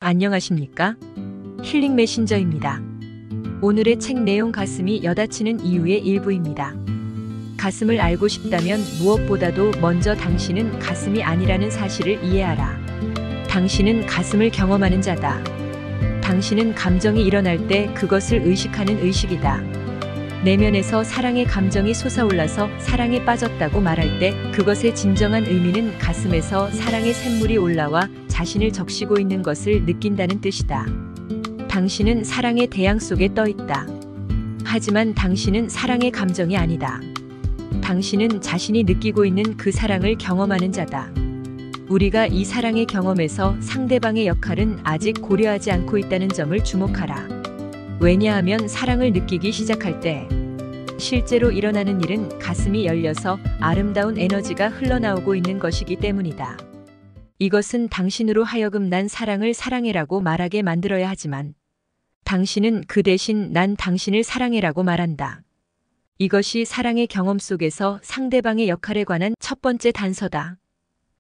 안녕하십니까? 힐링 메신저입니다. 오늘의 책 내용 가슴이 여닫히는 이유의 일부입니다. 가슴을 알고 싶다면 무엇보다도 먼저 당신은 가슴이 아니라는 사실을 이해하라. 당신은 가슴을 경험하는 자다. 당신은 감정이 일어날 때 그것을 의식하는 의식이다. 내면에서 사랑의 감정이 솟아올라서 사랑에 빠졌다고 말할 때 그것의 진정한 의미는 가슴에서 사랑의 샘물이 올라와 자신을 적시고 있는 것을 느낀다는 뜻이다. 당신은 사랑의 태양 속에 떠 있다. 하지만 당신은 사랑의 감정이 아니다. 당신은 자신이 느끼고 있는 그 사랑을 경험하는 자다. 우리가 이 사랑의 경험에서 상대방의 역할은 아직 고려하지 않고 있다는 점을 주목하라. 왜냐하면 사랑을 느끼기 시작할 때 실제로 일어나는 일은 가슴이 열려서 아름다운 에너지가 흘러나오고 있는 것이기 때문이다. 이것은 당신으로 하여금 난 사랑을 사랑해라고 말하게 만들어야 하지만 당신은 그 대신 난 당신을 사랑해라고 말한다. 이것이 사랑의 경험 속에서 상대방의 역할에 관한 첫 번째 단서다.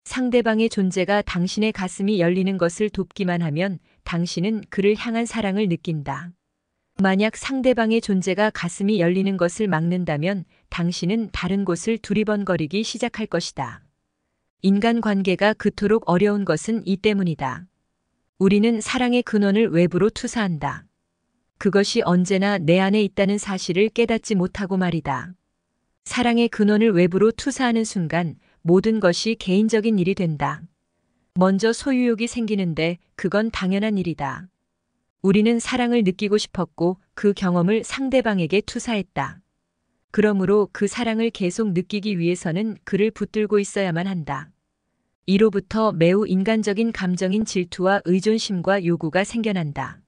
상대방의 존재가 당신의 가슴이 열리는 것을 돕기만 하면 당신은 그를 향한 사랑을 느낀다. 만약 상대방의 존재가 가슴이 열리는 것을 막는다면 당신은 다른 곳을 두리번거리기 시작할 것이다. 인간관계가 그토록 어려운 것은 이 때문이다. 우리는 사랑의 근원을 외부로 투사한다. 그것이 언제나 내 안에 있다는 사실을 깨닫지 못하고 말이다. 사랑의 근원을 외부로 투사하는 순간 모든 것이 개인적인 일이 된다. 먼저 소유욕이 생기는데 그건 당연한 일이다. 우리는 사랑을 느끼고 싶었고 그 경험을 상대방에게 투사했다. 그러므로 그 사랑을 계속 느끼기 위해서는 그를 붙들고 있어야만 한다. 이로부터 매우 인간적인 감정인 질투와 의존심과 요구가 생겨난다.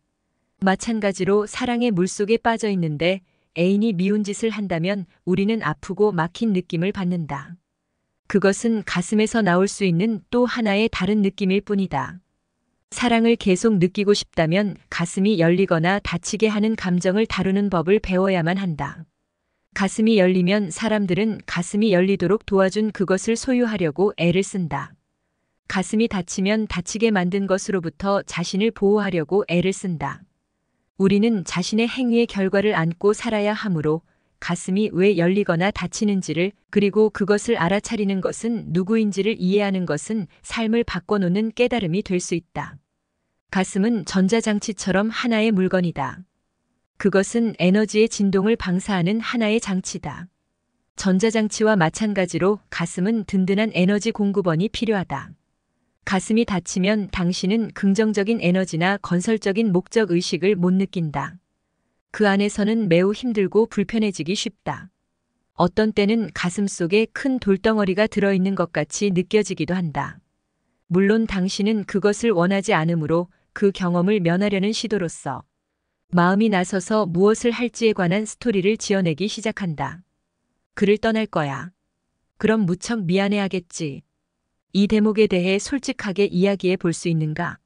마찬가지로 사랑의 물속에 빠져 있는데 애인이 미운 짓을 한다면 우리는 아프고 막힌 느낌을 받는다. 그것은 가슴에서 나올 수 있는 또 하나의 다른 느낌일 뿐이다. 사랑을 계속 느끼고 싶다면 가슴이 열리거나 다치게 하는 감정을 다루는 법을 배워야만 한다. 가슴이 열리면 사람들은 가슴이 열리도록 도와준 그것을 소유하려고 애를 쓴다. 가슴이 다치면 다치게 만든 것으로부터 자신을 보호하려고 애를 쓴다. 우리는 자신의 행위의 결과를 안고 살아야 하므로 가슴이 왜 열리거나 다치는지를 그리고 그것을 알아차리는 것은 누구인지를 이해하는 것은 삶을 바꿔놓는 깨달음이 될 수 있다. 가슴은 전자장치처럼 하나의 물건이다. 그것은 에너지의 진동을 방사하는 하나의 장치다. 전자장치와 마찬가지로 가슴은 든든한 에너지 공급원이 필요하다. 가슴이 다치면 당신은 긍정적인 에너지나 건설적인 목적 의식을 못 느낀다. 그 안에서는 매우 힘들고 불편해지기 쉽다. 어떤 때는 가슴 속에 큰 돌덩어리가 들어있는 것 같이 느껴지기도 한다. 물론 당신은 그것을 원하지 않으므로 그 경험을 면하려는 시도로서 마음이 나서서 무엇을 할지에 관한 스토리를 지어내기 시작한다. 그를 떠날 거야. 그럼 무척 미안해하겠지. 이 대목에 대해 솔직하게 이야기해 볼 수 있는가?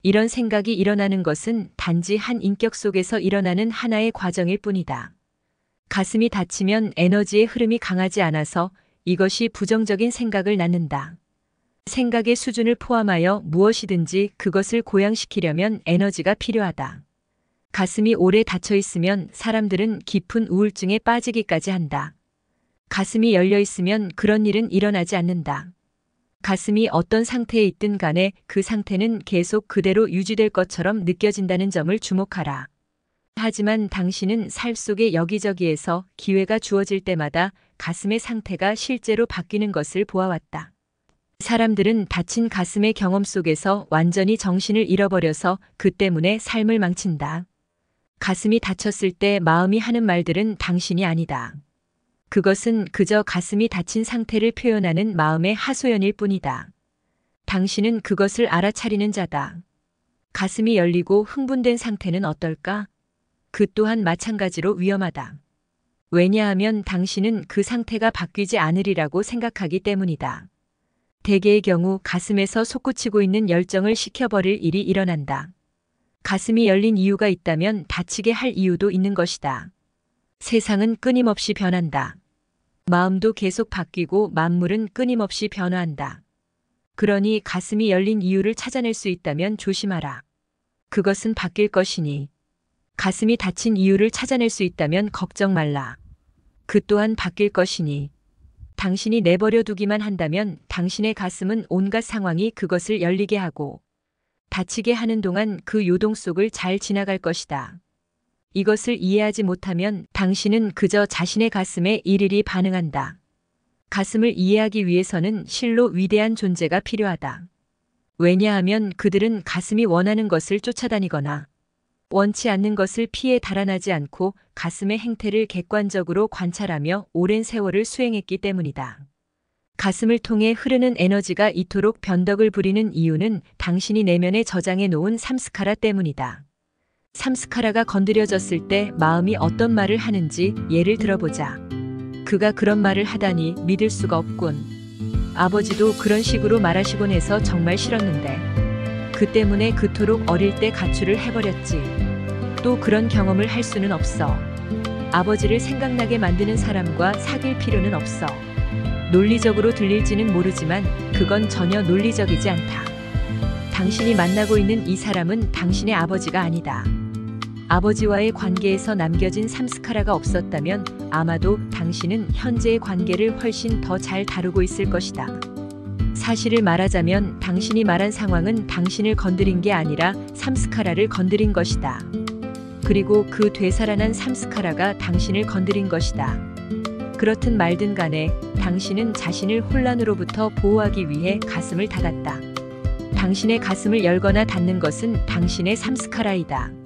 이런 생각이 일어나는 것은 단지 한 인격 속에서 일어나는 하나의 과정일 뿐이다. 가슴이 다치면 에너지의 흐름이 강하지 않아서 이것이 부정적인 생각을 낳는다. 생각의 수준을 포함하여 무엇이든지 그것을 고양시키려면 에너지가 필요하다. 가슴이 오래 닫혀 있으면 사람들은 깊은 우울증에 빠지기까지 한다. 가슴이 열려 있으면 그런 일은 일어나지 않는다. 가슴이 어떤 상태에 있든 간에 그 상태는 계속 그대로 유지될 것처럼 느껴진다는 점을 주목하라. 하지만 당신은 삶 속의 여기저기에서 기회가 주어질 때마다 가슴의 상태가 실제로 바뀌는 것을 보아왔다. 사람들은 다친 가슴의 경험 속에서 완전히 정신을 잃어버려서 그 때문에 삶을 망친다. 가슴이 다쳤을 때 마음이 하는 말들은 당신이 아니다. 그것은 그저 가슴이 다친 상태를 표현하는 마음의 하소연일 뿐이다. 당신은 그것을 알아차리는 자다. 가슴이 열리고 흥분된 상태는 어떨까? 그 또한 마찬가지로 위험하다. 왜냐하면 당신은 그 상태가 바뀌지 않으리라고 생각하기 때문이다. 대개의 경우 가슴에서 솟구치고 있는 열정을 식혀버릴 일이 일어난다. 가슴이 열린 이유가 있다면 다치게 할 이유도 있는 것이다. 세상은 끊임없이 변한다. 마음도 계속 바뀌고 만물은 끊임없이 변화한다. 그러니 가슴이 열린 이유를 찾아낼 수 있다면 조심하라. 그것은 바뀔 것이니. 가슴이 다친 이유를 찾아낼 수 있다면 걱정 말라. 그 또한 바뀔 것이니. 당신이 내버려 두기만 한다면 당신의 가슴은 온갖 상황이 그것을 열리게 하고 다치게 하는 동안 그 요동 속을 잘 지나갈 것이다. 이것을 이해하지 못하면 당신은 그저 자신의 가슴에 일일이 반응한다. 가슴을 이해하기 위해서는 실로 위대한 존재가 필요하다. 왜냐하면 그들은 가슴이 원하는 것을 쫓아다니거나 원치 않는 것을 피해 달아나지 않고 가슴의 행태를 객관적으로 관찰하며 오랜 세월을 수행했기 때문이다. 가슴을 통해 흐르는 에너지가 이토록 변덕을 부리는 이유는 당신이 내면에 저장해 놓은 삼스카라 때문이다. 삼스카라가 건드려졌을 때 마음이 어떤 말을 하는지 예를 들어보자. 그가 그런 말을 하다니 믿을 수가 없군. 아버지도 그런 식으로 말하시곤 해서 정말 싫었는데 그 때문에 그토록 어릴 때 가출을 해버렸지. 또 그런 경험을 할 수는 없어. 아버지를 생각나게 만드는 사람과 사귈 필요는 없어. 논리적으로 들릴지는 모르지만 그건 전혀 논리적이지 않다. 당신이 만나고 있는 이 사람은 당신의 아버지가 아니다. 아버지와의 관계에서 남겨진 삼스카라가 없었다면 아마도 당신은 현재의 관계를 훨씬 더 잘 다루고 있을 것이다. 사실을 말하자면 당신이 말한 상황은 당신을 건드린 게 아니라 삼스카라를 건드린 것이다. 그리고 그 되살아난 삼스카라가 당신을 건드린 것이다. 그렇든 말든 간에 당신은 자신을 혼란으로부터 보호하기 위해 가슴을 닫았다. 당신의 가슴을 열거나 닫는 것은 당신의 삼스카라이다.